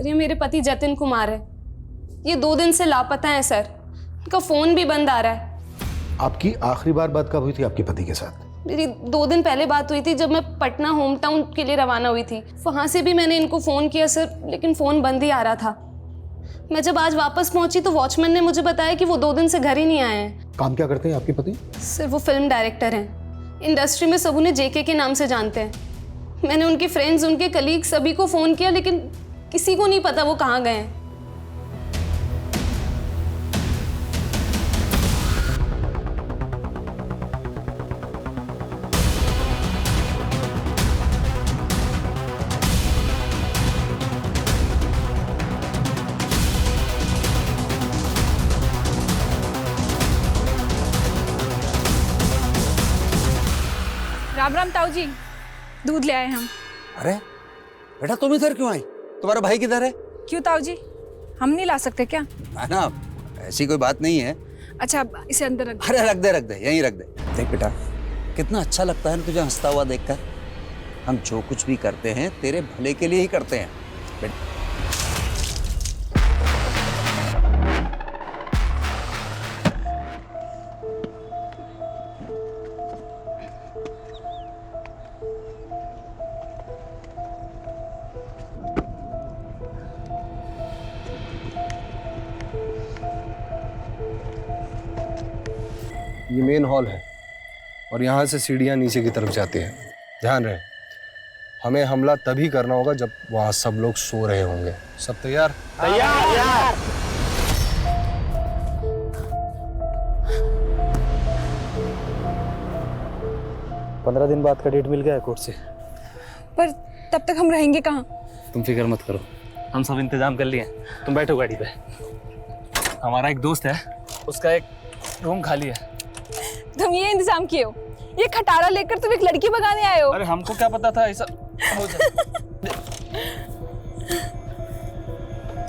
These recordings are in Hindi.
सर ये मेरे पति जतिन कुमार है, ये 2 दिन से लापता है सर, उनका फोन भी बंद आ रहा है। आपकी आखिरी बार बात कब हुई थी आपके पति के साथ? मेरी 2 दिन पहले बात हुई थी, जब मैं पटना होम टाउन के लिए रवाना हुई थी। वहाँ से भी मैंने इनको फ़ोन किया सर, लेकिन फ़ोन बंद ही आ रहा था। मैं जब आज वापस पहुंची तो वॉचमैन ने मुझे बताया कि वो 2 दिन से घर ही नहीं आए हैं। काम क्या करते हैं आपके पति? सर वो फिल्म डायरेक्टर हैं, इंडस्ट्री में सब उन्हें जेके के नाम से जानते हैं। मैंने उनके फ्रेंड्स, उनके कलीग सभी को फ़ोन किया, लेकिन किसी को नहीं पता वो कहाँ गए हैं। राम राम ताऊ जी, दूध ले आए हम। अरे बेटा तुम इधर क्यों आई? तुम्हारा भाई किधर है? क्यों ताऊ जी, हम नहीं ला सकते क्या? है ना, ऐसी कोई बात नहीं है। अच्छा इसे अंदर रख। अरे रख दे यहीं रख दे। देख बेटा, कितना अच्छा लगता है ना तुझे हंसता हुआ देखकर। हम जो कुछ भी करते हैं तेरे भले के लिए ही करते हैं बेटा। ये मेन हॉल है और यहाँ से सीढ़ियाँ नीचे की तरफ जाती हैं। ध्यान रहे, हमें हमला तभी करना होगा जब वहाँ सब लोग सो रहे होंगे। सब तैयार? तैयार। 15 दिन बाद का डेट मिल गया है कोर्ट से। पर तब तक हम रहेंगे कहाँ? तुम फिक्र मत करो, हम सब इंतजाम कर लिए। तुम बैठो गाड़ी पे। हमारा एक दोस्त है, उसका एक रूम खाली है। तुम ये इंतजाम किए हो? ये खटारा लेकर तुम एक लड़की भगाने आए हो? अरे हमको क्या पता था ऐसा हो जाए।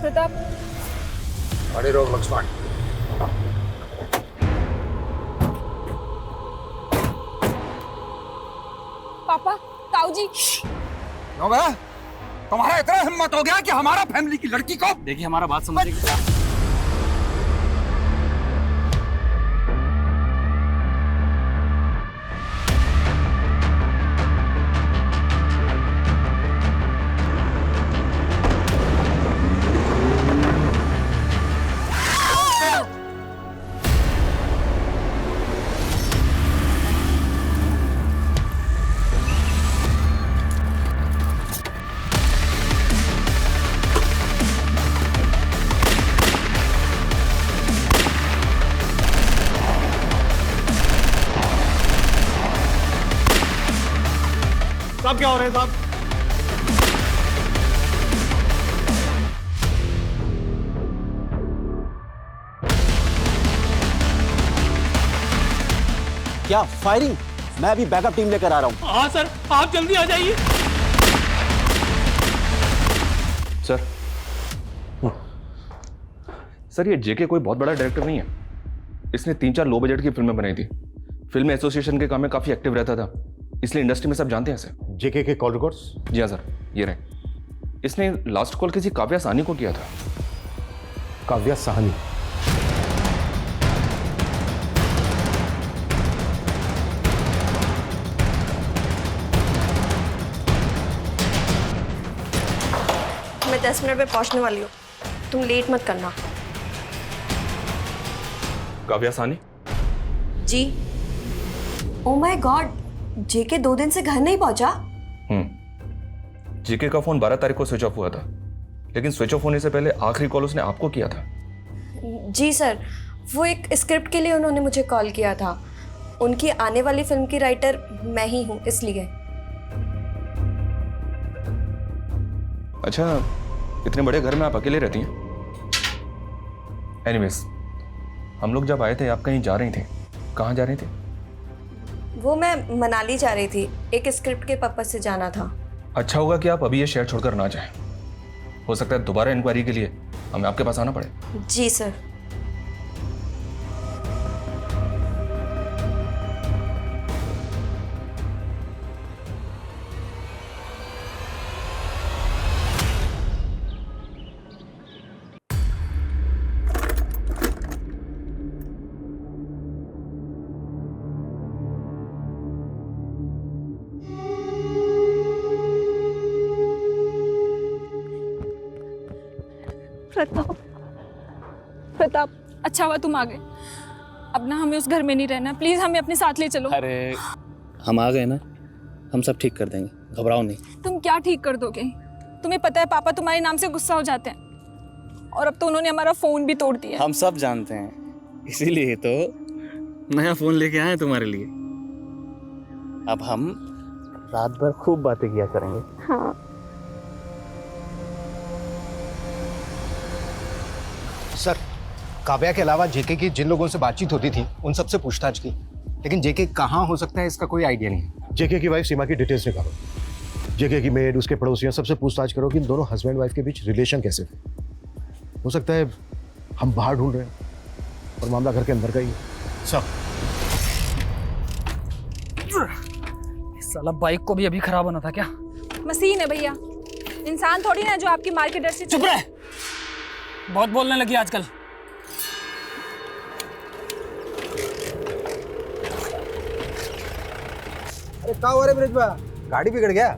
प्रताप, अरे रोक लक्ष्मण। पापा, ताऊ जी। तुम्हारा इतना हिम्मत हो गया कि हमारा फैमिली की लड़की को। देखिए हमारा बात समझिए। साहब क्या हो रहे हैं साहब? क्या फायरिंग? मैं अभी बैकअप टीम लेकर आ रहा हूं। हाँ सर, आप जल्दी आ जाइए। सर ये जेके कोई बहुत बड़ा डायरेक्टर नहीं है। इसने 3-4 लो बजट की फिल्में बनाई थी। फिल्म एसोसिएशन के काम में काफी एक्टिव रहता था, इसलिए इंडस्ट्री में सब जानते हैं इसे। जेके के कॉल रिकॉर्ड्स? जी हाँ सर, ये रहे। इसने लास्ट कॉल किसी काव्या साहनी को किया था। काव्या साहनी? मैं 10 मिनट में पहुंचने वाली हूँ, तुम लेट मत करना। काव्या साहनी? जी। ओ माय गॉड, जेके 2 दिन से घर नहीं पहुंचा? जेके का फोन 12 तारीख को स्विच ऑफ हुआ था, लेकिन स्विच ऑफ होने से पहले आखिरी कॉल उसने आपको किया था। जी सर, वो एक स्क्रिप्ट के लिए उन्होंने मुझे कॉल किया था। उनकी आने वाली फिल्म की राइटर मैं ही हूँ, इसलिए। अच्छा, इतने बड़े घर में आप अकेले रहती हैं? एनीवेज, हम लोग जब आए थे आप कहीं जा रही थी, कहाँ जा रही थी? वो मैं मनाली जा रही थी, एक स्क्रिप्ट के पर्पस से जाना था। अच्छा होगा कि आप अभी ये शहर छोड़कर ना जाएं। हो सकता है दोबारा इंक्वायरी के लिए हमें आपके पास आना पड़े। जी सर। प्रताप, प्रताप, अच्छा हुआ तुम आ गए। अब ना हमें उस घर में नहीं रहना, प्लीज हमें अपने साथ ले चलो। अरे हम आ गए ना, हम सब ठीक कर देंगे, घबराओ नहीं। तुम क्या ठीक कर दोगे? तुम्हें पता है पापा तुम्हारे नाम से गुस्सा हो जाते हैं, और अब तो उन्होंने हमारा फोन भी तोड़ दिया। हम सब जानते हैं, इसीलिए तो नया फोन लेके आए तुम्हारे लिए। अब हम रात भर खूब बातें किया करेंगे। हाँ। सर, काव्या के अलावा जेके की जिन लोगों से बातचीत होती थी उन सबसे पूछताछ की, लेकिन जेके कहाँ हो सकता है इसका कोई आइडिया नहीं है। जेके की वाइफ सीमा की डिटेल्स निकालो, जेके की मेड, उसके पड़ोसियों, सबसे पूछताछ करो कि इन दोनों हस्बैंड वाइफ के बीच रिलेशन कैसे थे। हो सकता है हम बाहर ढूंढ रहे हैं और मामला घर के अंदर का ही है। सर, साला बाइक को भी अभी खराब होना था क्या? मशीन है भैया, इंसान थोड़ी ना जो आपकी मार के डर से। चुप रहे, बहुत बोलने लगी आजकल। अरे क्या हो रहा है ब्रिजबा, गाड़ी बिगड़ गया?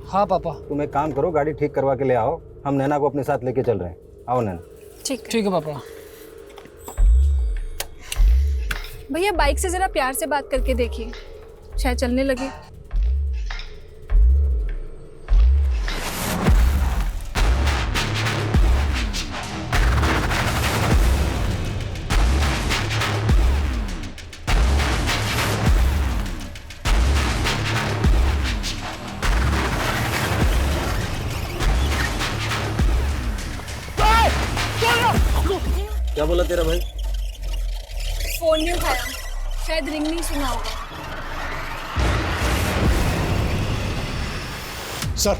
हाँ पापा। तुम एक काम करो, गाड़ी ठीक करवा के ले आओ, हम नैना को अपने साथ लेके चल रहे हैं। आओ नैना। ठीक है पापा। भैया बाइक से जरा प्यार से बात करके देखिए, शायद चलने लगे। क्या बोला तेरा भाई? फोन नहीं उठाया, शायद रिंग नहीं सुना होगा। सर,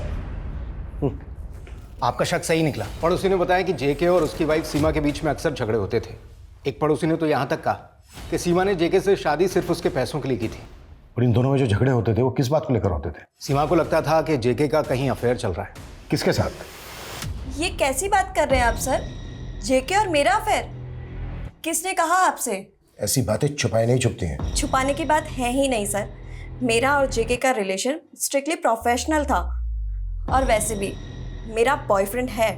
आपका शक सही निकला। पड़ोसी ने बताया कि जेके और उसकी वाइफ सीमा के बीच में अक्सर झगड़े होते थे। एक पड़ोसी ने तो यहाँ तक कहा कि सीमा ने जेके से शादी सिर्फ उसके पैसों के लिए की थी। और इन दोनों में जो झगड़े होते थे वो किस बात को लेकर होते थे? सीमा को लगता था कि जेके का कहीं अफेयर चल रहा है। किसके साथ? ये कैसी बात कर रहे हैं आप सर? जेके और मेरा अफेयर? किसने कहा आपसे? ऐसी बातें छुपाई नहीं छुपती हैं। छुपाने की बात है ही नहीं सर। मेरा और जेके का रिलेशन स्ट्रिक्टली प्रोफेशनल था, और वैसे भी मेरा बॉयफ्रेंड है,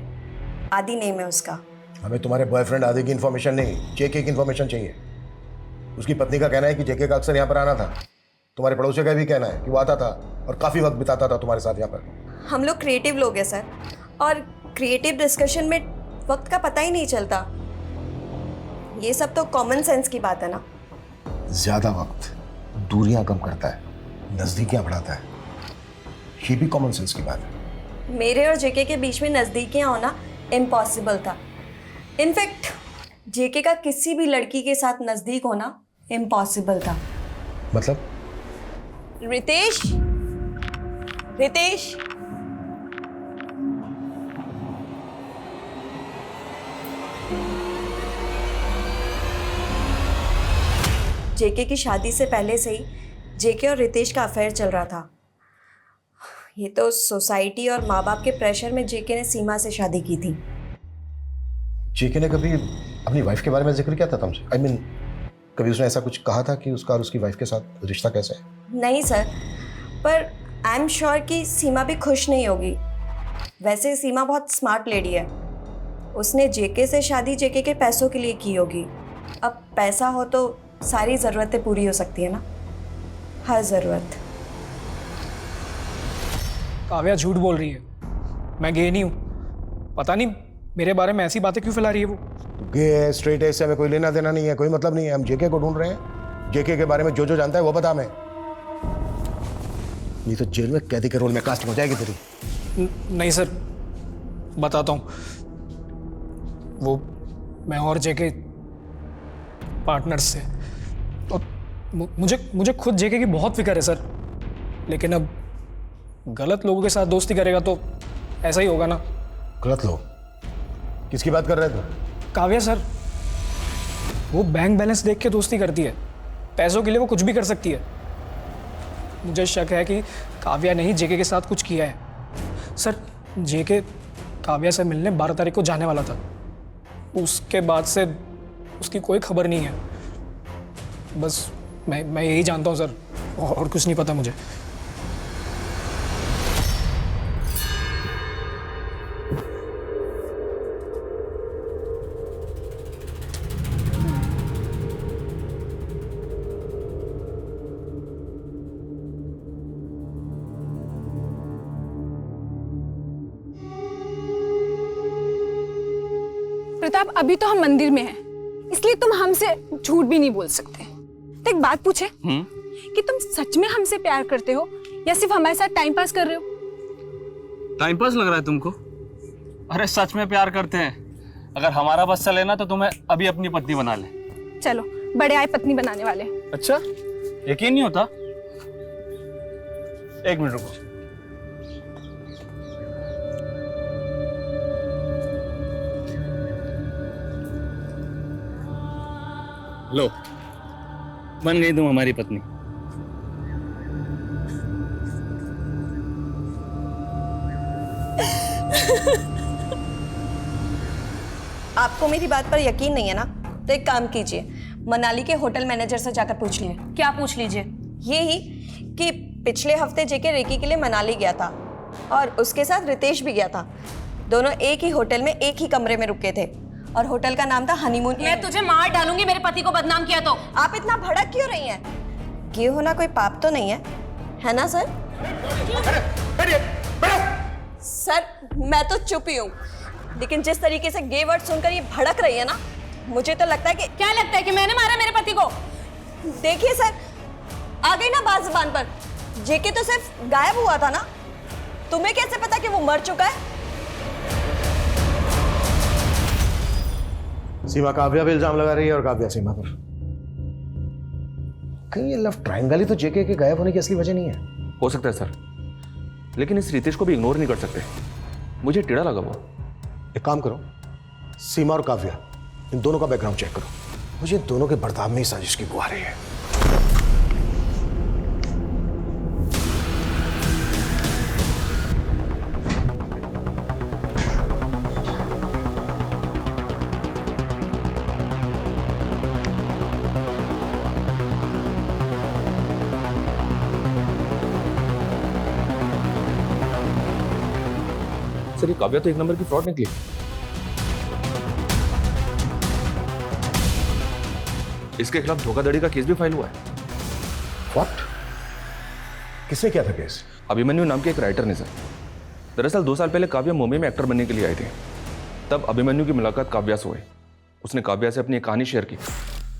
आदि नेम है उसका। हमें तुम्हारे बॉयफ्रेंड आदि की इन्फॉर्मेशन नहीं, जेके की इन्फॉर्मेशन चाहिए। उसकी पत्नी का कहना है कि जेके का अक्सर यहाँ पर आना था। तुम्हारे पड़ोसी का भी कहना है कि वो आता था और काफ़ी वक्त बिताता था तुम्हारे साथ यहाँ पर। हम लोग क्रिएटिव लोग हैं सर, और क्रिएटिव डिस्कशन में वक्त का पता ही नहीं चलता। ये सब तो कॉमन सेंस की बात है ना। ज्यादा वक्त दूरियां कम करता है, नजदीकियां बढ़ाता है, ये भी कॉमन सेंस की बात है। मेरे और जेके के बीच में नज़दीकियाँ होना इम्पॉसिबल था। इनफैक्ट जेके का किसी भी लड़की के साथ नज़दीक होना इम्पॉसिबल था। मतलब? रितेश, रितेश, जेके की शादी से पहले से ही जेके और रितेश का अफेयर चल रहा था। ये तो सोसाइटी और माँ बाप के प्रेशर में जेके ने सीमा से शादी की थी। जेके ने कभी अपनी वाइफ के बारे में जिक्र किया था तुमसे? I mean, कभी उसने ऐसा कुछ कहा था कि उसका और उसकी वाइफ के साथ रिश्ता कैसा है? नहीं सर, पर आई एम श्योर कि सीमा भी खुश नहीं होगी। वैसे सीमा बहुत स्मार्ट लेडी है। उसने जेके से शादी जेके के पैसों के लिए की होगी। अब पैसा हो तो सारी ज़रूरतें पूरी हो सकती है ना, हर ज़रूरत। काव्या झूठ बोल रही है, मैं गे नहीं हूँ। पता नहीं मेरे बारे में ऐसी बातें क्यों फैला रही है वो। गे है, स्ट्रेट है, इससे हमें कोई लेना देना नहीं है, कोई मतलब नहीं है। हम जेके को ढूंढ रहे हैं। जेके के बारे में जो जो जानता है वो बता हमें, नहीं तो जेल में कैदी के रोल में कास्ट हो जाएगी तेरी। नहीं सर, बताता हूँ। वो मैं और जेके पार्टनर्स से, और मुझे खुद जेके की बहुत फिक्र है सर। लेकिन अब गलत लोगों के साथ दोस्ती करेगा तो ऐसा ही होगा ना। गलत लोग? किसकी बात कर रहे थे? काव्या सर, वो बैंक बैलेंस देख के दोस्ती करती है। पैसों के लिए वो कुछ भी कर सकती है। मुझे शक है कि काव्या ने ही जेके के साथ कुछ किया है। सर, जेके काव्या से मिलने 12 तारीख को जाने वाला था। उसके बाद से उसकी कोई खबर नहीं है। बस मैं यही जानता हूँ सर, और कुछ नहीं पता मुझे। प्रताप, अभी तो हम मंदिर में हैं, इसलिए तुम हमसे झूठ भी नहीं बोल सकते। तो एक बात पूछे कि तुम सच में हमसे प्यार करते हो या सिर्फ हमारे साथ टाइम पास कर रहे हो? टाइम पास लग रहा है तुमको? अरे सच में प्यार करते हैं। अगर हमारा बस चले ना तो तुम्हें अभी अपनी पत्नी बना ले। चलो, बड़े आए पत्नी बनाने वाले। अच्छा, यकीन नहीं होता? एक मिनट रुको। लो, बन गई तुम हमारी पत्नी। आपको मेरी बात पर यकीन नहीं है ना, तो एक काम कीजिए, मनाली के होटल मैनेजर से जाकर पूछ लीजिए। क्या पूछ लीजिए? यही कि पिछले हफ्ते जेके रेकी के लिए मनाली गया था और उसके साथ रितेश भी गया था। दोनों एक ही होटल में एक ही कमरे में रुके थे और होटल का नाम था हनीमून। मैं तुझे मार डालूंगी मेरे पति को बदनाम किया तो। आप इतना भड़क क्यों रही हैं? ये होना कोई पाप तो नहीं है ना सर? सर, मैं तो चुप ही हूँ, लेकिन जिस तरीके से गे वर्ड सुनकर ये भड़क रही है ना, मुझे तो लगता है कि क्या लगता है कि मैंने मारा मेरे पति को? देखिए सर, आ गई ना बात जुबान पर। जेके तो सिर्फ गायब हुआ था ना, तुम्हें कैसे पता कि वो मर चुका है? सीमा काव्या पे इल्जाम लगा रही है और काव्या सीमा पर। कहीं ये लव ट्रायंगल ही तो जेके के गायब होने की असली वजह नहीं है? हो सकता है सर, लेकिन इस रितेश को भी इग्नोर नहीं कर सकते। मुझे टेढ़ा लगा वो। एक काम करो, सीमा और काव्या, इन दोनों का बैकग्राउंड चेक करो। मुझे इन दोनों के बर्ताव में ही साजिश की बू आ रही है। सर, ये काव्या तो एक नंबर की फ्रॉड निकली। इसके खिलाफ धोखाधड़ी का केस भी फाइल हुआ है। व्हाट? किसने किया था केस? अभिमन्यु नाम के एक राइटर ने सर। दरअसल 2 साल पहले काव्या मुंबई में एक्टर बनने के लिए आई थी। तब अभिमन्यु की मुलाकात काव्या से हुई। उसने काव्या से अपनी एक कहानी शेयर की,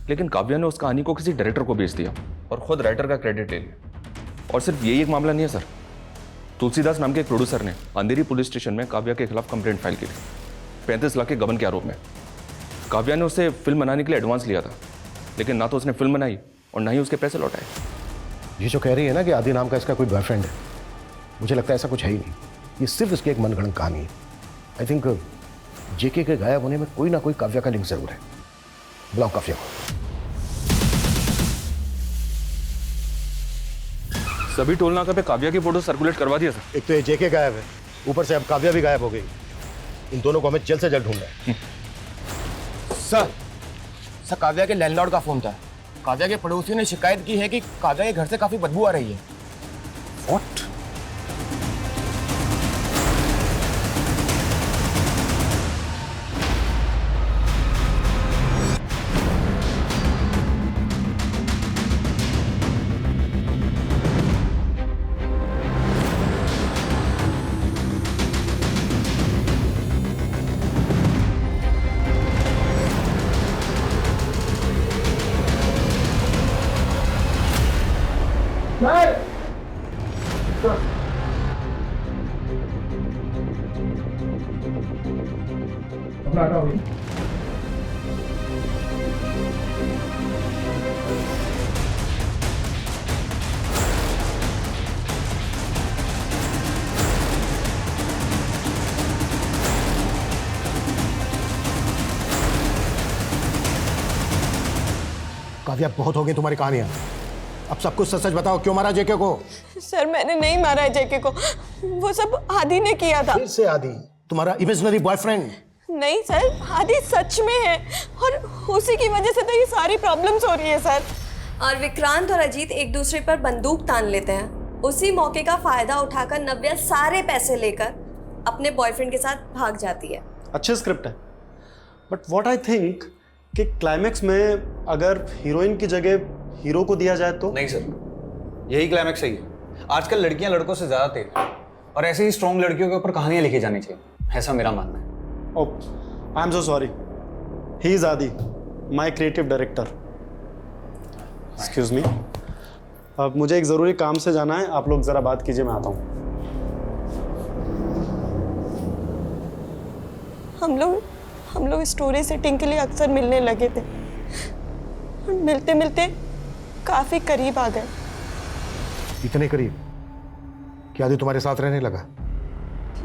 लेकिन काव्या ने उस कहानी को किसी डायरेक्टर को बेच दिया और खुद राइटर का क्रेडिट ले लिया। और सिर्फ यही एक मामला नहीं है सर, तुलसीदास नाम के एक प्रोड्यूसर ने अंधेरी पुलिस स्टेशन में काव्या के खिलाफ कंप्लेंट फाइल की थी 35 लाख के गबन के आरोप में। काव्या ने उससे फिल्म बनाने के लिए एडवांस लिया था, लेकिन ना तो उसने फिल्म बनाई और ना ही उसके पैसे लौटाए। ये जो कह रही है ना कि आदि नाम का इसका कोई बॉयफ्रेंड है, मुझे लगता है ऐसा कुछ है ही नहीं। ये सिर्फ इसकी एक मनगढ़ंत कहानी है। आई थिंक जेके के गायब होने में कोई ना कोई काव्या का लिंक जरूर है। बुलाओ काव्या को। सभी टोल नाका पे काव्या की फोटो सर्कुलेट करवा दिया सर। एक तो ये जेके गायब है, ऊपर से अब काव्या भी गायब हो गई। इन दोनों को हमें जल्द से जल्द ढूंढना है। सर, काव्या के लैंडलॉर्ड का फोन था। काव्या के पड़ोसियों ने शिकायत की है कि काव्या के घर से काफी बदबू आ रही है। व्हाट? काव्या, बहुत हो गई तुम्हारी कहानियां। अब सब कुछ सच सच बताओ, क्यों मारा जेके को? सर, मैंने नहीं मारा है जेके को, वो सब आदि ने किया था। फिर से आदि, तुम्हारा इमेजिनरी बॉयफ्रेंड? नहीं सर, आदि सच में है और उसी की वजह से तो ये सारी प्रॉब्लम्स हो रही है सर। और विक्रांत और अजीत एक दूसरे पर बंदूक तान लेते हैं। उसी मौके का फायदा उठाकर नव्या सारे पैसे लेकर अपने बॉयफ्रेंड के साथ भाग जाती है। अच्छी स्क्रिप्ट है, बट व्हाट आई थिंक कि क्लाइमैक्स में अगर हीरोइन की जगह हीरो को दिया जाए तो। नहीं सर, यही क्लाइमैक्स सही है। आजकल लड़कियां लड़कों से ज्यादा तेज हैं और ऐसे ही स्ट्रॉन्ग लड़कियों के ऊपर कहानियां लिखी जानी चाहिए, ऐसा मेरा मानना है। Oh, I am so sorry. He is Adi, my creative director. Excuse me, अब मुझे एक ज़रूरी काम से जाना है, आप लोग ज़रा बात कीजिए, मैं आता हूँ। हम लोग स्टोरी सेटिंग के लिए अक्सर मिलने लगे थे। मिलते मिलते काफ़ी करीब आ गए। इतने करीब कि आदि तुम्हारे साथ रहने लगा?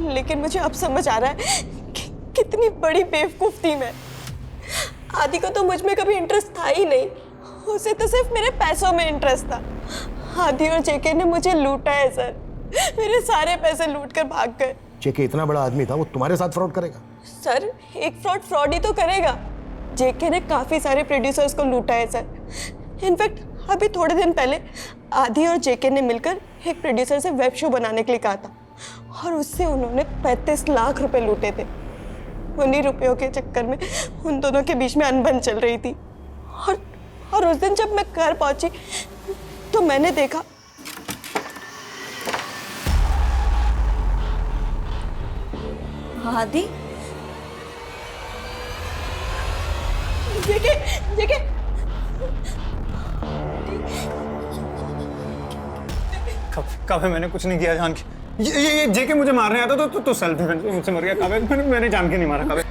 लेकिन मुझे अब समझ आ रहा है कि कितनी बड़ी बेवकूफ़ थी मैं। आदि को तो मुझ में कभी इंटरेस्ट था ही नहीं, उसे तो सिर्फ मेरे पैसों में इंटरेस्ट था। आदि और जेके ने मुझे लूटा है सर, मेरे सारे पैसे लूट कर भाग गए। जेके इतना बड़ा आदमी था, वो तुम्हारे साथ फ्रॉड करेगा? सर एक फ्रॉड ही तो करेगा। जेके ने काफ़ी सारे प्रोड्यूसर्स को लूटा है सर। इनफैक्ट अभी थोड़े दिन पहले आदि और जेके ने मिलकर एक प्रोड्यूसर से वेब शो बनाने के लिए कहा था और उससे उन्होंने 35 लाख रुपए लूटे थे। उन्हीं रुपयों के चक्कर में उन दोनों के बीच में अनबन चल रही थी। और उस दिन जब मैं घर पहुंची तो मैंने देखा आदि। जेके काव्य, मैंने कुछ नहीं किया जान के। ये जेके मुझे मारने आता तो सेल्फ डिफेंस में मुझसे मर गया। काव्य, मैंने जान के नहीं मारा। काव्य,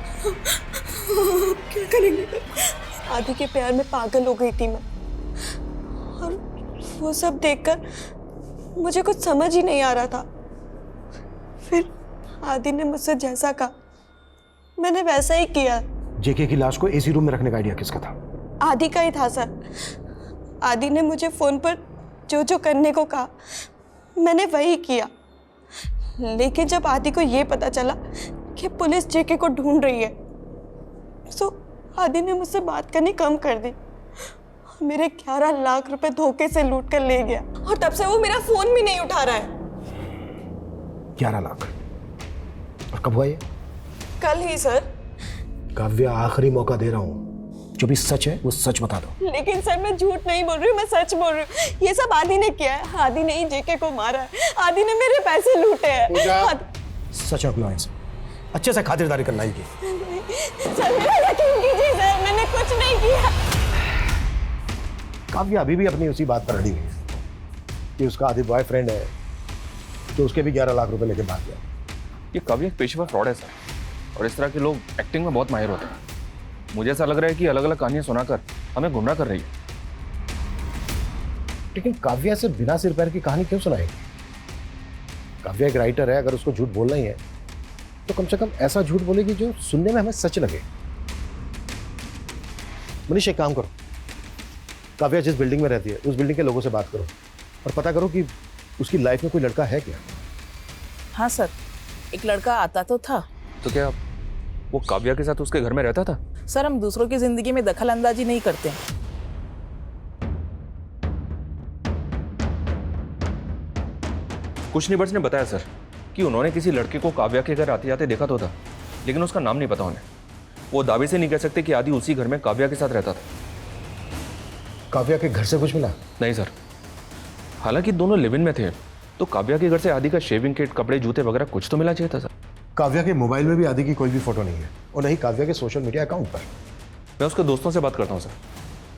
क्या करेंगे? आदि के प्यार में पागल हो गई थी मैं, और वो सब देखकर मुझे कुछ समझ ही नहीं आ रहा था। फिर आदि ने मुझसे जैसा कहा मैंने वैसा ही किया। जेके की लाश को एसी रूम में रखने का आइडिया किसका था? आदि का ही था सर। आदि ने मुझे फोन पर जो करने को कहा मैंने वही किया। लेकिन जब आदि को ये पता चला कि पुलिस जेके को ढूंढ रही है तो आदि ने मुझसे बात करनी कम कर दी। मेरे 11 लाख रुपए धोखे से लूट कर ले गया और तब से वो मेरा फोन भी नहीं उठा रहा है। 11 लाख? और कब हुआ ये? कल ही सर। काव्य, आखिरी मौका दे रहा हूँ, जो भी सच है वो सच बता दो। लेकिन सर मैं झूठ नहीं बोल रही हूँ, मैं सच बोल रही हूँ। ये सब आदि ने किया है। आदि ने ही जेके को मारा है। आदि ने मेरे पैसे लूटे हैं। सच अपना इनसे अच्छे से खातिरदारी करना ही की। सर मेरा यकीन कीजिए सर, मैंने कुछ नहीं किया। काव्य अभी भी अपनी उसी बात पर अड़ी हुई है कि उसका आदि बॉयफ्रेंड है, तो उसके भी 11 लाख रुपए लेके भाग गया। ये काव्य एक पेशेवर फ्रॉड है सर, और इस तरह के लोग एक्टिंग में बहुत माहिर होते हैं। मुझे ऐसा लग रहा है कि अलग अलग कहानियां सुनाकर हमें गुमराह कर रही है। लेकिन काव्या से बिना सिर पैर की कहानी क्यों सुनाएगी? काव्या एक राइटर है, अगर उसको झूठ बोलना ही है तो कम से कम ऐसा झूठ बोलेगी जो सुनने में हमें सच लगे। मनीष, एक काम करो, काव्या जिस बिल्डिंग में रहती है उस बिल्डिंग के लोगों से बात करो और पता करो कि उसकी लाइफ में कोई लड़का है क्या। हाँ सर, एक लड़का आता तो था। तो क्या वो काव्या के साथ उसके घर में रहता था? सर हम दूसरों की जिंदगी में दखल अंदाजी नहीं करते हैं। कुछ नेबर्स ने बताया सर कि उन्होंने किसी लड़के को काव्या के घर आते जाते देखा तो था, लेकिन उसका नाम नहीं पता उन्हें। वो दावे से नहीं कह सकते कि आदि उसी घर में काव्या के साथ रहता था। काव्या के घर से कुछ मिला? नहीं सर, हालांकि दोनों लिव इन में थे, तो काव्या के घर से आदि का शेविंग किट, कपड़े, जूते वगैरह कुछ तो मिला चाहिए था सर। काव्या के मोबाइल में भी आदि की कोई भी फोटो नहीं है, और नहीं काव्या के सोशल मीडिया अकाउंट पर। मैं उसके दोस्तों से बात करता हूँ सर,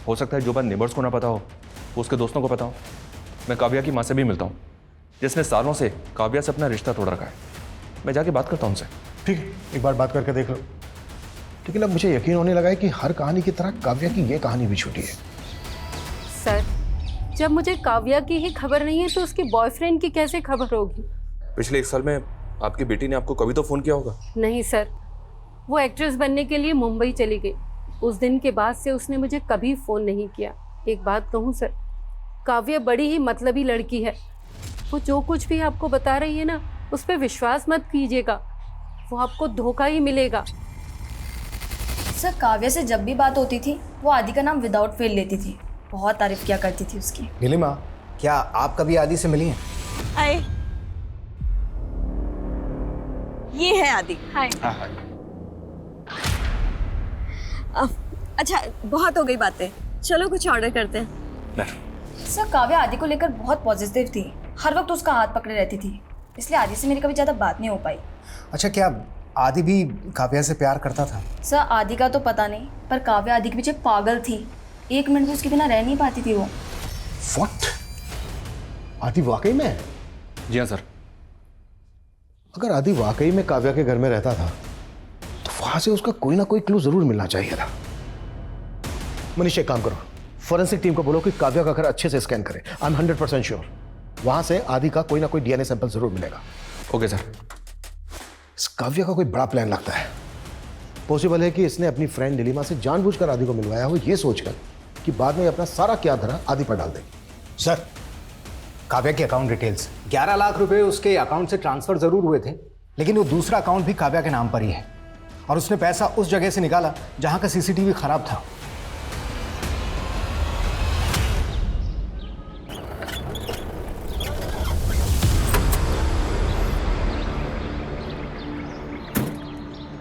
हो सकता है जो बात नेबर्स को ना पता हो वो उसके दोस्तों को पता हो। मैं काव्या की माँ से भी मिलता हूँ, जिसने सालों से काव्या से अपना रिश्ता तोड़ रखा है। मैं जाके बात करता हूँ उनसे। ठीक है, एक बार बात करके देख लो। लेकिन अब मुझे यकीन होने लगा है कि हर कहानी की तरह काव्या की ये कहानी भी छूटी है। सर, जब मुझे काव्या की ही खबर नहीं है तो उसके बॉयफ्रेंड की कैसे खबर होगी? पिछले 1 साल में आपकी बेटी ने आपको कभी तो फोन किया होगा? नहीं सर, वो एक्ट्रेस बनने के लिए मुंबई चली गई। उस दिन के बाद से उसने मुझे कभी फ़ोन नहीं किया। एक बात कहूँ सर, काव्या बड़ी ही मतलबी लड़की है। वो जो कुछ भी आपको बता रही है ना, उस पर विश्वास मत कीजिएगा, वो आपको धोखा ही मिलेगा। सर, काव्या से जब भी बात होती थी वो आदि का नाम विदाउट फेल लेती थी, बहुत तारीफ किया करती थी उसकी। नीलिमा, क्या आप कभी आदि से मिली हैं? आए, ये है आदि। हाय। अच्छा, बहुत हो गई बातें, चलो कुछ ऑर्डर करते हैं। सर, काव्या आदि को लेकर बहुत पॉजिटिव थी, हर वक्त उसका हाथ पकड़े रहती थी, इसलिए आदि से मेरी कभी ज़्यादा बात नहीं हो पाई। अच्छा, क्या आदि भी काव्या से प्यार करता था? सर आदि का तो पता नहीं, पर काव्या आदि के पीछे पागल थी। 1 मिनट भी उसके बिना रह नहीं पाती थी वो। What? आदि वाकई में? जी हाँ सर। अगर आदि वाकई में काव्या के घर में रहता था तो वहां से उसका कोई ना कोई क्लू जरूर मिलना चाहिए था। मनीष एक काम करो, फॉरेंसिक टीम को बोलो कि काव्या का घर अच्छे से स्कैन करे। आई एम 100% श्योर वहां से आदि का कोई ना कोई डीएनए सैंपल जरूर मिलेगा। Okay sir. इस काव्या का कोई बड़ा प्लान लगता है। पॉसिबल है कि इसने अपनी फ्रेंड नीलिमा से जानबूझकर आदि को मिलवाया हो, ये सोचकर कि बाद में अपना सारा क्या धरा आदि पर डाल देगी। सर, काव्या के अकाउंट डिटेल्स 11 लाख रुपए उसके अकाउंट से ट्रांसफर जरूर हुए थे, लेकिन वो दूसरा अकाउंट भी काव्या के नाम पर ही है और उसने पैसा उस जगह से निकाला जहां का सीसीटीवी खराब था।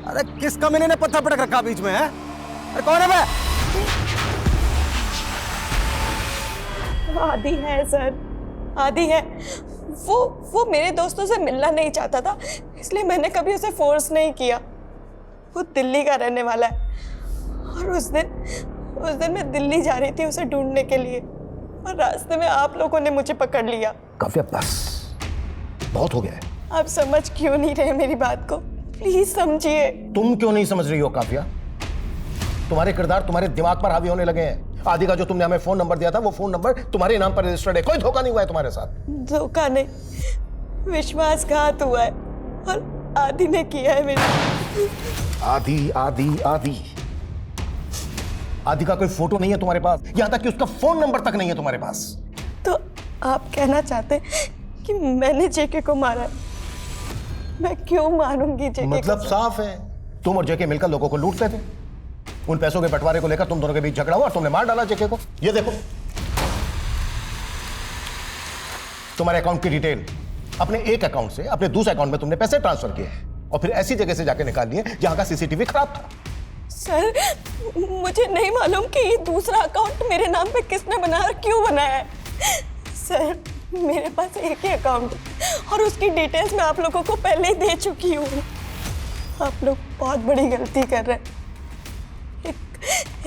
अरे किस कमीने ने पत्थर पटक रखा बीच में है? अरे कौन है बे? आदि है सर, आदि है। वो मेरे दोस्तों से मिलना नहीं चाहता था, इसलिए मैंने कभी उसे फोर्स नहीं किया। वो दिल्ली का रहने वाला है और उस दिन मैं दिल्ली जा रही थी उसे ढूंढने के लिए और रास्ते में आप लोगों ने मुझे पकड़ लिया। काव्या बस, बहुत हो गया है। आप समझ क्यों नहीं रहे मेरी बात को? प्लीज समझिए। तुम क्यों नहीं समझ रही हो काव्या? तुम्हारे किरदार तुम्हारे दिमाग पर हावी होने लगे हैं। आदि का जो तुमने हमें फोन नंबर दिया था वो फोन नंबर तुम्हारे नाम पर रजिस्टर्ड है। कोई धोखा नहीं हुआ है तुम्हारे साथ। धोखा नहीं, विश्वासघात हुआ है और आदि ने किया है मेरे। आदि आदि आदि आदि का कोई फोटो नहीं है तुम्हारे पास, यहां तक कि उसका फोन नंबर तक नहीं है तुम्हारे पास। तो आप कहना चाहते हैं कि मैंने जेके को मारा है? मैं क्यों मारूंगी जेके मतलब को? साफ है, तुम और जेके मिलकर लोगों को लूटते थे। उन पैसों के बंटवारे को लेकर तुम दोनों के बीच झगड़ा हुआ और तुमने मार डाला जेके को। ये देखो तुम्हारे अकाउंट की डिटेल, अपने एक अकाउंट से अपने दूसरे अकाउंट में तुमने पैसे ट्रांसफर किए और फिर ऐसी जगह से जाके निकाल लिए जहां का सीसीटीवी खराब था। सर मुझे नहीं मालूम कि ये दूसरा अकाउंट मेरे नाम पे किसने बनाया और क्यों बनाया है। सर मेरे पास एक ही अकाउंट है और उसकी डिटेल्स मैं आप लोगों को पहले ही दे चुकी हूँ। आप लोग बहुत बड़ी गलती कर रहे हैं।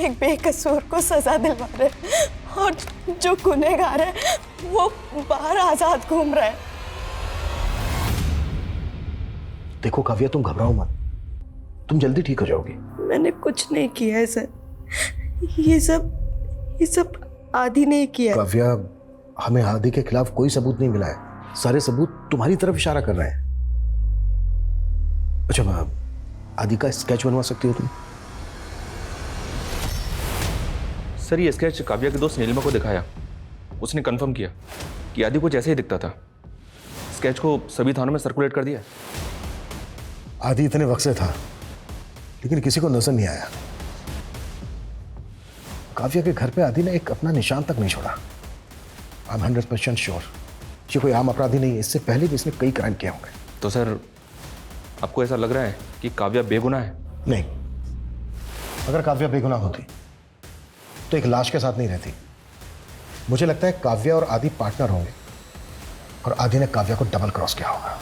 एक बेकसूर को सजा दिलवा रहे हैं और जो गुनहगार है वो बाहर आजाद घूम रहा है। देखो काव्या, तुम घबराओ मत, तुम जल्दी ठीक हो जाओगी। मैंने कुछ नहीं किया है सर, ये सब आदि ने किया है। काव्या, हमें आदि के खिलाफ कोई सबूत नहीं मिला है। सारे सबूत तुम्हारी तरफ इशारा कर रहे हैं। अच्छा, आदि का स्केच बनवा सकती हो तुम? सर ये स्केच काव्या के दोस्त नीलिमा को दिखाया, उसने कंफर्म किया कि आदि कुछ ऐसे ही दिखता था। स्केच को सभी थानों में सर्कुलेट कर दिया। आदि इतने वक्त से था लेकिन किसी को नजर नहीं आया। काव्या के घर पे आदि ने एक अपना निशान तक नहीं छोड़ा। आई एम 100% श्योर ये कोई आम अपराधी नहीं है। इससे पहले भी इसने कई क्राइम किए होंगे। तो सर आपको ऐसा लग रहा है कि काव्या बेगुनाह है? नहीं, अगर काव्या बेगुनाह होती तो एक लाश के साथ नहीं रहती। मुझे लगता है काव्या और आदि पार्टनर होंगे और आदि ने काव्या को डबल क्रॉस किया होगा।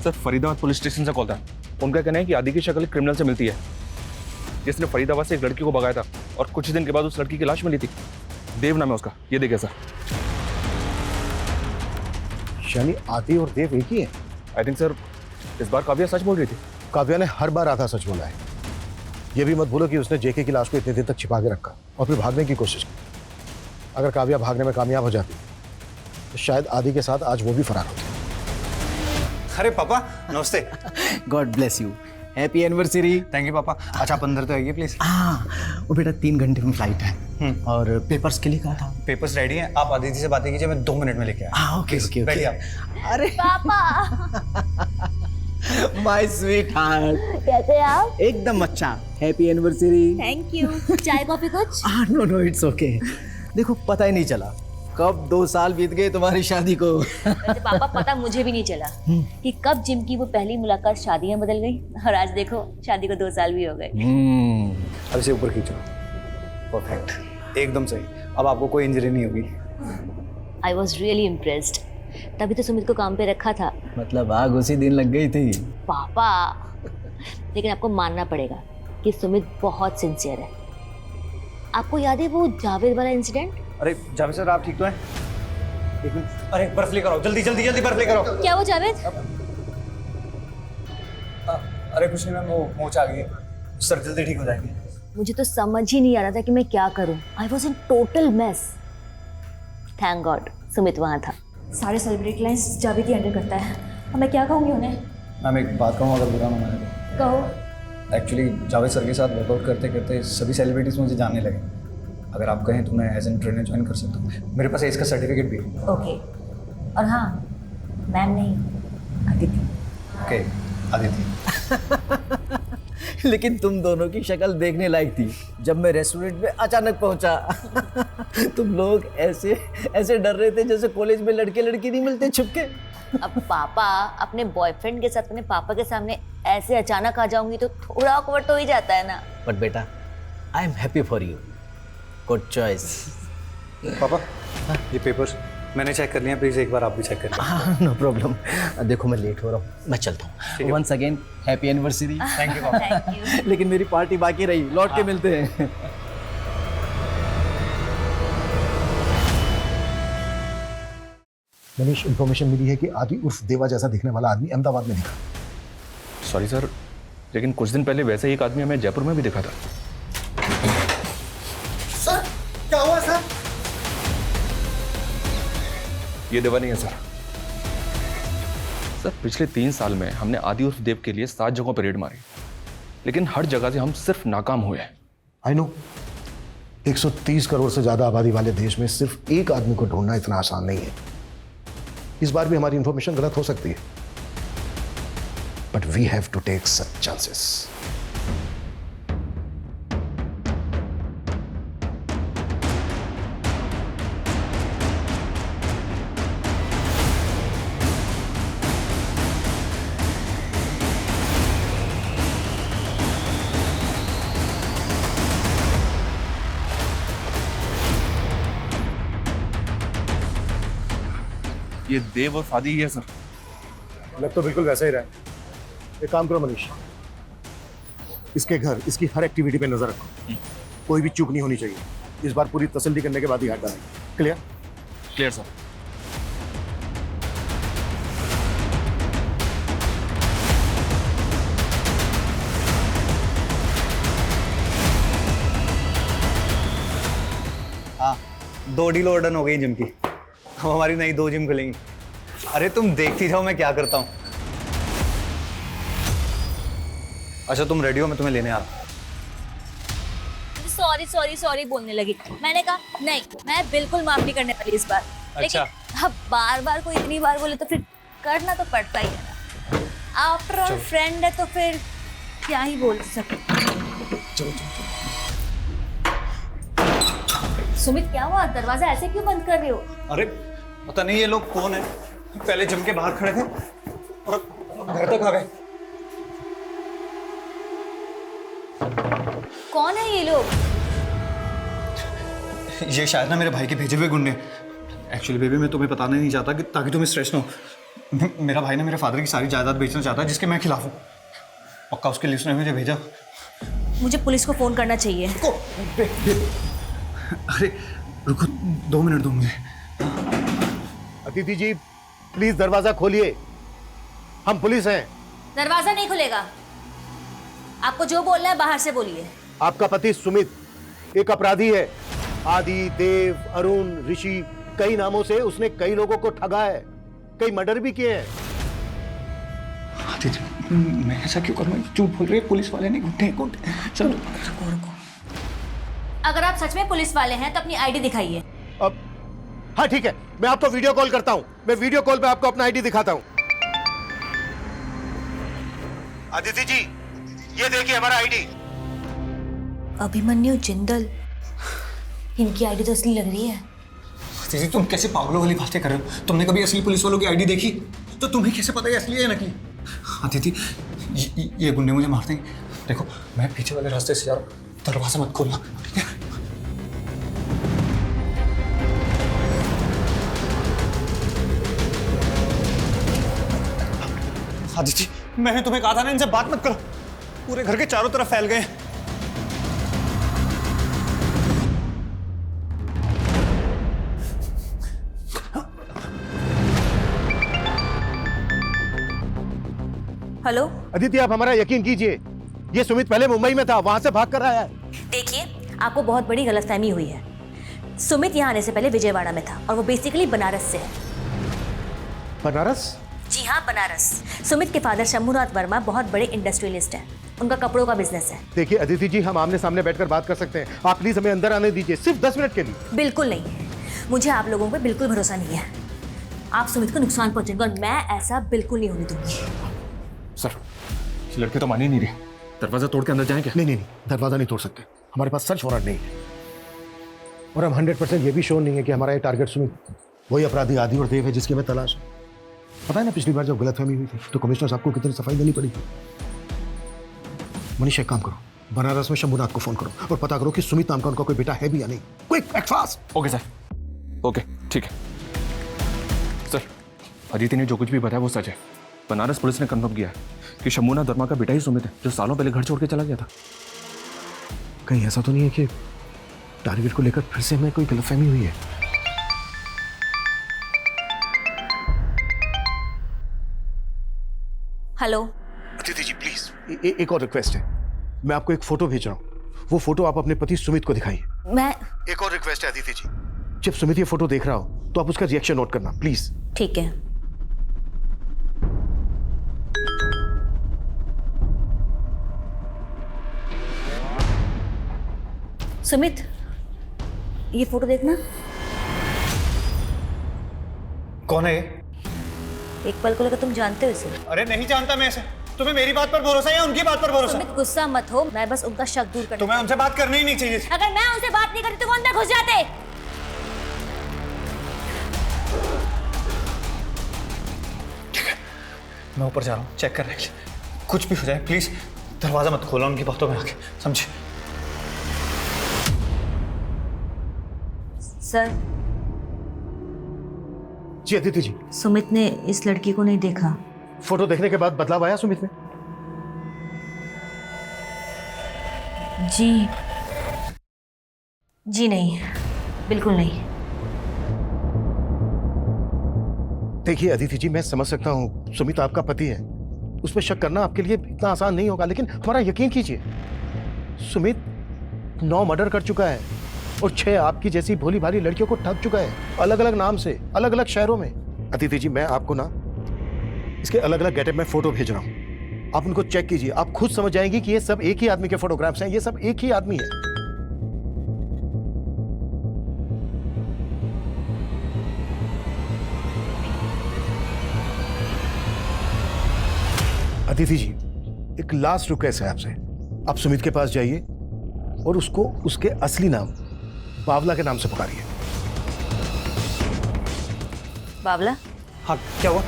सर फरीदाबाद पुलिस स्टेशन से कॉल था। उनका कहना है कि आदि की शक्ल क्रिमिनल से मिलती है जिसने फरीदाबाद से एक लड़की को भगाया था और कुछ दिन के बाद उस लड़की की लाश मिली थी। देव नाम है उसका। ये देखिए सर। यानी आदि और देव एक ही है? आई थिंक सर इस बार काव्या सच बोल रही थी। काव्या ने हर बार आधा सच बोला है। यह भी मत भूलो कि उसने जेके की लाश को इतने दिन तक छिपा के रखा और फिर भागने की कोशिश की। अगर काव्या भागने में कामयाब हो जाती तो शायद आदि के साथ आज वो भी फरार होती। अरे पापा नमस्ते। God bless you, happy anniversary. Thank you पापा। अच्छा आप अंदर तो आइए प्लीज। हाँ वो बेटा 3 घंटे में फ्लाइट है और पेपर्स के लिए कहा था। पेपर्स रेडी हैं, आप आदित्य से बातें कीजिए, मैं 2 मिनट में लेके आया। हाँ ओके ओके बैठिए आप। अरे पापा माय स्वीट हार्ट, कैसे आप? एकदम अच्छा। Happy anniversary. Thank you. चाय कॉफी कुछ? No no it's okay. देखो पता ही नहीं चला कब 2 साल बीत गए तुम्हारी शादी को? वैसे पापा पता मुझे भी नहीं चला कि कब जिम की वो पहली मुलाकात शादी में बदल गई और आज देखो शादी को 2 साल भी हो गए। अब इसे ऊपर खींचो। परफेक्ट, एकदम सही। अब आपको कोई इंजरी नहीं होगी। I was really impressed. तभी तो सुमित को काम पे रखा था। मतलब आग उसी दिन लग गई थी। पापा, लेकिन आपको मानना पड़ेगा कि सुमित बहुत सिंसियर है। आपको याद है वो जावेद वाला इंसिडेंट? अरे जावेद सर, आप ठीक तो हैं? एक मिनट, अरे बर्फ लेकर आओ, जल्दी जल्दी जल्दी बर्फ लेकर आओ। क्या वो जावेद? अरे कुछ नहीं मैम, वो मोच आ गई है सर, जल्दी ठीक हो जाएंगे। मुझे तो समझ ही नहीं आ रहा था कि मैं क्या करूं। I was in total mess. Thank God Sumit वहां था। सारे सेलिब्रिटी क्लाइंट्स जावेद ही हैंडल करता है। अब मैं क्या कहूँगी उन्हें? मैम एक बात कहूँ, अगर बुरा ना माने तो। कहो। एक्चुअली जावेद सर के साथ वर्कआउट करते करते सभी सेलिब्रिटीज मुझे जानने लगे। अगर आप कहें तो मैं एज एन ट्रेनर ज्वाइन कर सकता हूँ। मेरे पास इसका सर्टिफिकेट भी है। ओके। और हाँ, मैम नहीं, अदिति। ओके, अदिति। लेकिन तुम दोनों की शक्ल देखने लायक थी जब मैं रेस्टोरेंट में अचानक पहुंचा। तुम लोग ऐसे ऐसे डर रहे थे जैसे कॉलेज में लड़के लड़की नहीं मिलते छुपके। अब पापा अपने बॉयफ्रेंड के साथ अपने पापा के सामने ऐसे अचानक आ जाऊंगी तो थोड़ा ऑकवर्ड तो ही जाता है ना। बट बेटा, I am happy for you. Good choice. पापा, ये पेपर्स मैंने चेक कर लिया, प्लीज एक बार आप भी चेक कर लीजिए। हाँ, नो प्रॉब्लम। देखो मैं लेट हो रहा हूँ, मैं चलता हूँ। Once again happy anniversary. Thank you पापा। लेकिन मेरी पार्टी बाकी रही, लौट के मिलते हैं। मनीष, इंफॉर्मेशन मिली है कि आदि उर्फ देवा जैसा दिखने वाला आदमी अहमदाबाद में दिखा। सॉरी सर, लेकिन कुछ दिन पहले वैसे ही एक आदमी हमें जयपुर में भी दिखा था। सर क्या हुआ सर? ये देवा नहीं है सर। सर पिछले 3 साल में हमने आदि उर्फ देव के लिए 7 जगहों पर रेड मारी, लेकिन हर जगह से हम सिर्फ नाकाम हुए हैं। आई नो, 130 करोड़ से ज्यादा आबादी वाले देश में सिर्फ एक आदमी को ढूंढना इतना आसान नहीं है। इस बार भी हमारी इंफॉर्मेशन गलत हो सकती है, but we have to take such chances. ये देव और आदि ही है सर। लग तो बिल्कुल वैसा ही रहा है। एक काम करो मनीष, इसके घर, इसकी हर एक्टिविटी पे नजर रखो। कोई भी चूक नहीं होनी चाहिए। इस बार पूरी तसल्ली करने के बाद ही हाथ डालेंगे। क्लियर? Clear sir. हाँ, 2 डील ऑर्डर हो गई जिम की। अब हमारी नई 2 जिम खुलेंगी। अरे तुम देखती जाओ मैं क्या करता हूँ। अच्छा तुम रेडी हो, मैं तुम्हें लेने आ रहा हूँ। सॉरी सॉरी सॉरी बोलने लगी। मैंने कहा नहीं, मैं बिल्कुल माफ नहीं करने वाली इस बार। अच्छा। लेकिन अब बार बार को इतनी बार बोले तो फिर करना तो पड़ता ही है ना। आफ्टर ऑल फ्रेंड है तो फिर क्या ही बोल सकते। चलो। सुमित क्या हुआ? दरवाजा ऐसे क्यों बंद कर रहे हो? अरे पता नहीं ये लोग कौन है। पहले जिम के बाहर खड़े थे और घर तक आ गए। कौन है ये लोग? ये शायद ना मेरे भाई के भेजे हुए गुंडे। एक्चुअली बेबी मैं तुम्हें बताना नहीं चाहता कि ताकि तुम स्ट्रेस ना हो। मेरा भाई ना मेरे फादर की सारी जायदाद बेचना चाहता है जिसके मैं खिलाफ हूँ। पक्का उसके लिए उसने मुझे भेजा। मुझे पुलिस को फोन करना चाहिए। अरे रुको 2 मिनट दो मुझे। अतिथि जी प्लीज दरवाजा खोलिए, हम पुलिस हैं। दरवाजा नहीं खुलेगा। आपको जो बोलना है बाहर से बोलिए। आपका पति सुमित एक अपराधी है। आदि, देव, अरुण, ऋषि, कई नामों से उसने कई लोगों को ठगा है, कई मर्डर भी किए हैं। मैं ऐसा क्यों करूँ? झूठ बोल रहे हैं, पुलिस वाले नहीं, गुंडे। चलो रुको। अगर आप सच में पुलिस वाले हैं तो अपनी आईडी दिखाइए। अब हाँ ठीक है, मैं आपको वीडियो कॉल करता हूँ। मैं वीडियो कॉल पे आपको अपना आईडी दिखाता हूँ। अदिति जी ये देखिए हमारा आईडी। अभिमन्यु जिंदल, इनकी आईडी तो असली लग रही है। दीदी तुम कैसे पागलों वाली बातें कर रहे हो? तुमने कभी असली पुलिस वालों की आईडी देखी? तो तुम्हें कैसे पता है असली है या नकली? अदिति, ये गुंडे मुझे मार देंगे। देखो मैं पीछे वाले रास्ते से जा रहा हूँ, दरवाजा मत खोलना, ठीक है? आदिति, मैंने तुम्हें कहा था ना इनसे बात मत करो, पूरे घर के चारों तरफ फैल गए। हेलो अदिति, आप हमारा यकीन कीजिए, ये सुमित पहले मुंबई में था, वहां से भाग कर आया है। देखिए, आपको बहुत बड़ी गलतफहमी हुई है। सुमित यहाँ आने से पहले विजयवाड़ा में था और वो बेसिकली बनारस से है। बनारस? जी हाँ, बनारस। सुमित के फादर शंभुनाथ वर्मा बहुत बड़े इंडस्ट्रियलिस्ट हैं। उनका कपड़ों का बिजनेस है। देखिए अदिति जी, हम आमने सामने बैठकर बात कर सकते हैं, आप प्लीज हमें अंदर आने दीजिए, सिर्फ 10 मिनट के लिए। बिल्कुल नहीं, मुझे आप लोगों पे बिल्कुल भरोसा नहीं है। आप सुमित को नुकसान पहुंचेंगे और मैं ऐसा बिल्कुल नहीं होने दूंगी। सर, ये लड़के तो मान ही नहीं रहे। दरवाजा तोड़ के अंदर जाएं क्या? नहीं, दरवाजा नहीं तोड़ सकते, हमारे पास सर्च वारंट नहीं है और हम 100% ये भी श्योर नहीं है कि हमारा ये टारगेट सुमित वही अपराधी आदि और देव है जिसकी हमें तलाश है। पता है ना, पिछली बार जब गलतफहमी हुई थी तो कमिश्नर साहब को कितनी सफाई देनी पड़ी थी। मनीष, एक काम करो, बनारस में शंभुनाथ को फोन करो और पता करो कि सुमित नाम का उनका कोई बेटा है भी या नहीं। Quick, act fast. Okay sir, okay ठीक है सर। अदिति ने जो कुछ भी बताया वो सच है। बनारस पुलिस ने कंफर्म किया है कि शंभुनाथ वर्मा का बेटा ही सुमित है, जो सालों पहले घर छोड़ के चला गया था। कहीं ऐसा तो नहीं है कि टारगेट को लेकर फिर से हमें कोई गलतफहमी हुई है? हेलो अदिति जी प्लीज, एक और रिक्वेस्ट है, मैं आपको एक फोटो भेज रहा हूँ, वो फोटो आप अपने पति सुमित को दिखाइए। मैं एक और रिक्वेस्ट है अदिति जी, जब सुमित ये फोटो देख रहा हो तो आप उसका रिएक्शन नोट करना प्लीज। ठीक है। सुमित, ये फोटो देखना। कौन है? एक पल को लगा तुम जानते हो इसे। अरे नहीं जानता मैं इसे। तुम्हें मेरी बात पर भरोसा है या उनकी बात पर भरोसा? सुमित गुस्सा मत हो, मैं बस उनका शक दूर करना। तुम्हें उनसे बात करनी ही नहीं चाहिए। अगर मैं उनसे बात नहीं करती तो वो अंदर घुस जाते। ठीक है, मैं ऊपर जा रहा हूँ चेक करने के लिए। कुछ भी हो जाए प्लीज दरवाजा मत खोलना उनकी बातों में आके, समझे? सर। जी अदिति जी। सुमित ने इस लड़की को नहीं देखा। फोटो देखने के बाद बदलाव आया सुमित में? जी नहीं, बिल्कुल नहीं। देखिए अदिति जी, मैं समझ सकता हूँ सुमित आपका पति है, उस पर शक करना आपके लिए इतना आसान नहीं होगा, लेकिन हमारा यकीन कीजिए, सुमित 9 मर्डर कर चुका है और 6 आपकी जैसी भोली भाली लड़कियों को ठग चुका है, अलग अलग नाम से, अलग अलग शहरों में। अदिति जी, मैं आपको ना इसके अलग अलग गेटअप में फोटो भेज रहा हूँ, आप उनको चेक कीजिए, आप खुद समझ जाएंगे कि ये सब एक ही आदमी के फोटोग्राफ्स हैं, ये सब एक ही आदमी है। अदिति जी, एक लास्ट रिक्वेस्ट है आपसे, आप सुमित के पास जाइए और उसको उसके असली नाम बावला के नाम से पुकारिए। बावला? हाँ, क्या हुआ?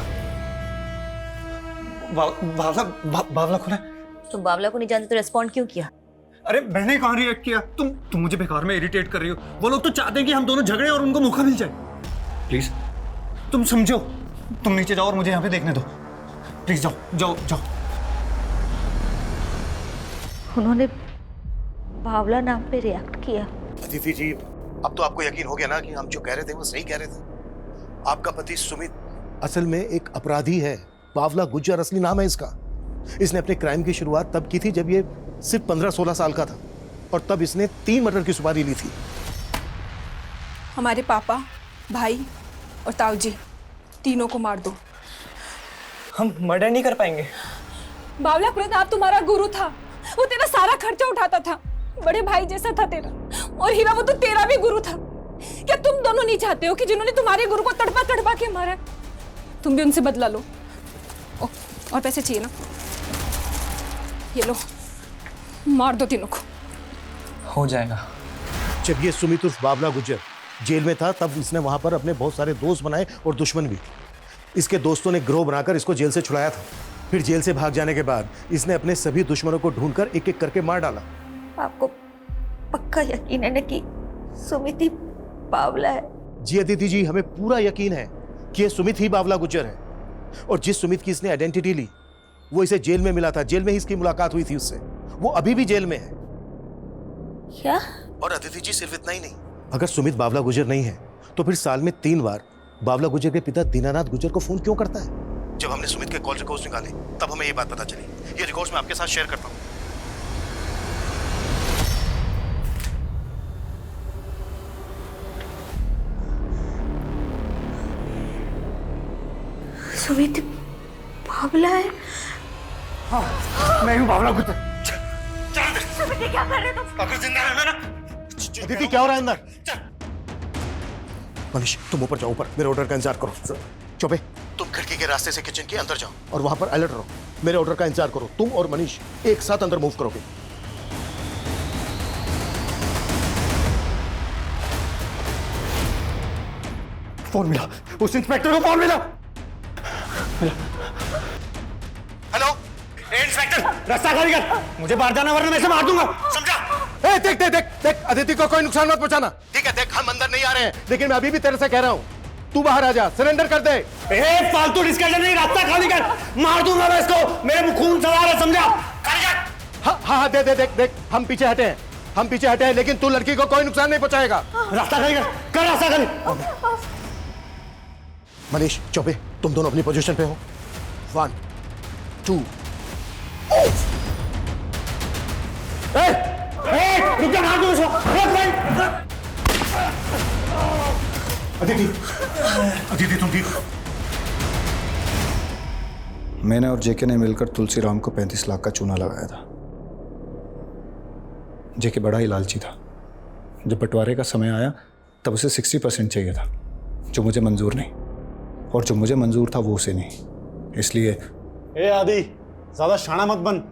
बावला कौन है? तुम बावला को नहीं जानते तो रेस्पॉन्ड क्यों किया? अरे मैंने कहाँ रिएक्ट किया? तुम मुझे बेकार में इरिटेट कर रही हो। वो लोग तो चाहते हैं कि हम दोनों झगड़े और उनको मौका मिल जाए। प्लीज तुम समझो, तुम नीचे जाओ और मुझे यहाँ पे देखने दो। प्लीज जाओ जाओ जाओ। उन्होंने बावला नाम पे रिएक्ट किया। अदिति जी, अब तो आपको यकीन हो गया ना कि हम जो कह रहे थे वो सही कह रहे थे। आपका पति सुमित असल में एक अपराधी है, बावला गुज्जर असली नाम है इसका। इसने अपने क्राइम की शुरुआत तब की थी जब ये सिर्फ 15-16 साल का था और तब इसने 3 मर्डर की सुपारी ली थी। हमारे पापा, भाई और ताऊ जी तीनों को मार दो। हम मर्डर नहीं कर पाएंगे। बावला प्रताप तुम्हारा गुरु था, वो तेरा सारा खर्चा उठाता था, बड़े भाई जैसा था तेरा। और हीरा, वो तो तेरा भी गुरु था। क्या तुम दोनों नहीं चाहते हो कि जिन्होंने तुम्हारे गुरु को तड़पा तड़पा के मारा, तुम भी उनसे बदला लो? और पैसे चाहिए ना? ये लो, मार दो तीनों को। हो जाएगा। जब ये सुमित उर्फ बावला गुज्जर जेल में था तब इसने वहां पर अपने बहुत सारे दोस्त बनाए और दुश्मन भी। इसके दोस्तों ने गिरोह बनाकर इसको जेल से छुड़ाया था। फिर जेल से भाग जाने के बाद इसने अपने सभी दुश्मनों को ढूंढकर एक एक करके मार डाला। आपको पक्का यकीन है ना कि सुमित ही बावला है? जी अदिति जी, हमें पूरा यकीन है कि ये सुमित ही बावला गुज्जर है। और जिस सुमित की इसने आइडेंटिटी ली वो इसे जेल में मिला था, जेल में ही इसकी मुलाकात हुई थी उससे। वो अभी भी जेल में है। क्या? और अदिति जी सिर्फ इतना ही नहीं, अगर सुमित बावला गुज्जर नहीं है तो फिर साल में 3 बार बावला गुज्जर के पिता दीनानाथ गुज्जर को फोन क्यों करता है? जब हमने सुमित के कॉल रिकॉर्ड्स निकाले तब हमें ये बात पता चली। ये रिकॉर्ड्स मैं आपके साथ शेयर करता हूँ। सुमित बावला है? हाँ, मैं हूँ बावला गुज्जर। सुमित क्या कर रहे हो तुम? अगर जिंदा रहना ना। अदिति क्या हो रहा है अंदर? मनीष तुम ऊपर जाओ, ऊपर मेरे ऑर्डर का इंतजार करो। चुपे तुम खिड़की के रास्ते से किचन के अंदर जाओ और वहां पर अलर्ट रहो। मेरे ऑर्डर का इंतजार करो। तुम और मनीष एक साथ अंदर मूव करोगे। फोन मिला, उस इंस्पेक्टर को फोन मिला। हेलो इंस्पेक्टर, रास्ता खाली कर, मुझे बाहर जाना वरना मैं इसे मार दूंगा, समझा? ए, देख देख देख देख, अदिति को कोई नुकसान मत पहुंचाना। ठीक है देख, हम अंदर नहीं आ रहे हैं, लेकिन मैं अभी भी तेरे से कह रहा हूं तू बाहर आ जा, सरेंडर कर दे। ए, फालतू डिस्कशन नहीं, रास्ता खाली कर, मार दूंगा मैं इसको, मेरे में खून सवार है, समझा? हाँ हाँ दे दे, देख देख, हम पीछे हटे हैं, हम पीछे हटे हैं, लेकिन तू लड़की को कोई नुकसान नहीं पहुंचाएगा। रास्ता खाली कर रास्ता खाली। मनीष चौबे तुम दोनों अपनी पोजीशन पे हो। 1 2 रुक जा, मार दो इसको। अदिति, अदिति तुम ठीक? मैंने और जेके ने मिलकर तुलसीराम को 35 लाख का चूना लगाया था। जेके बड़ा ही लालची था। जब बंटवारे का समय आया तब उसे 60% चाहिए था, जो मुझे मंजूर नहीं, और जो मुझे मंजूर था वो उसे नहीं। इसलिए ए आदि, ज्यादा शाना मत बन,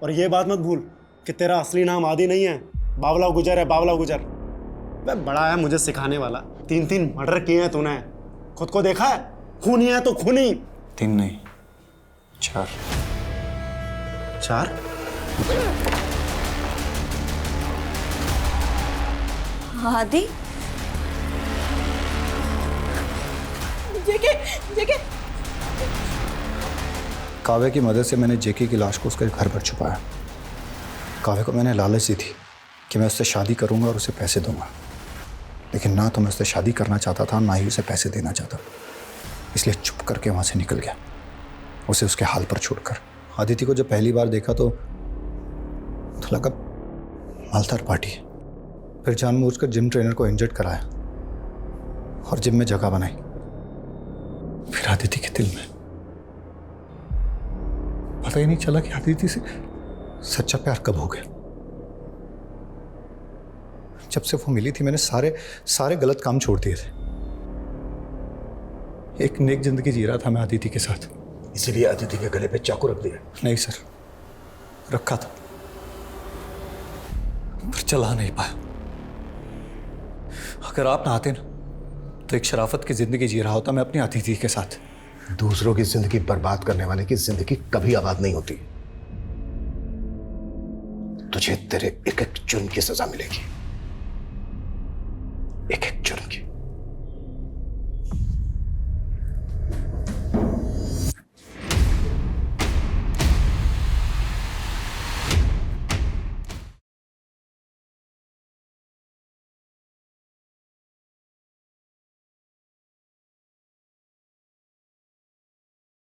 और ये बात मत भूल कि तेरा असली नाम आदि नहीं है, बावला गुजर है, बावला गुजर। मैं बड़ा है मुझे सिखाने वाला। 3 मर्डर किए हैं तूने, खुद को देखा है? खूनी है तो खूनी। 3 नहीं 4। 4? आदि? जेके, जेके। काव्या की मदद से मैंने जेके की लाश को उसके घर पर छुपाया। काव्या को मैंने लालच दी थी कि मैं उससे शादी करूंगा और उसे पैसे दूंगा, लेकिन ना तो मैं उससे शादी करना चाहता था, ना ही उसे पैसे देना चाहता, इसलिए चुप करके वहाँ से निकल गया, उसे उसके हाल पर छोड़कर। आदिति को जब पहली बार देखा तो लगा मालदार पार्टी है। फिर जानबूझकर जिम ट्रेनर को इंजर्ड कराया और जिम में जगह बनाई। फिर आदिति के दिल में पता ही नहीं चला कि आदिति से सच्चा प्यार कब हो गया। जब से वो मिली थी मैंने सारे गलत काम छोड़ दिए थे। एक नेक जिंदगी जी रहा था मैं आदिति के साथ। इसीलिए आदिति के गले पे चाकू रख दिया? नहीं सर, रखा था पर चला नहीं पाया। अगर आप ना आते ना तो एक शराफत की जिंदगी जी रहा होता मैं अपनी अतिथि के साथ। दूसरों की जिंदगी बर्बाद करने वाले की जिंदगी कभी आबाद नहीं होती। तुझे तेरे एक एक जुर्म की सजा मिलेगी।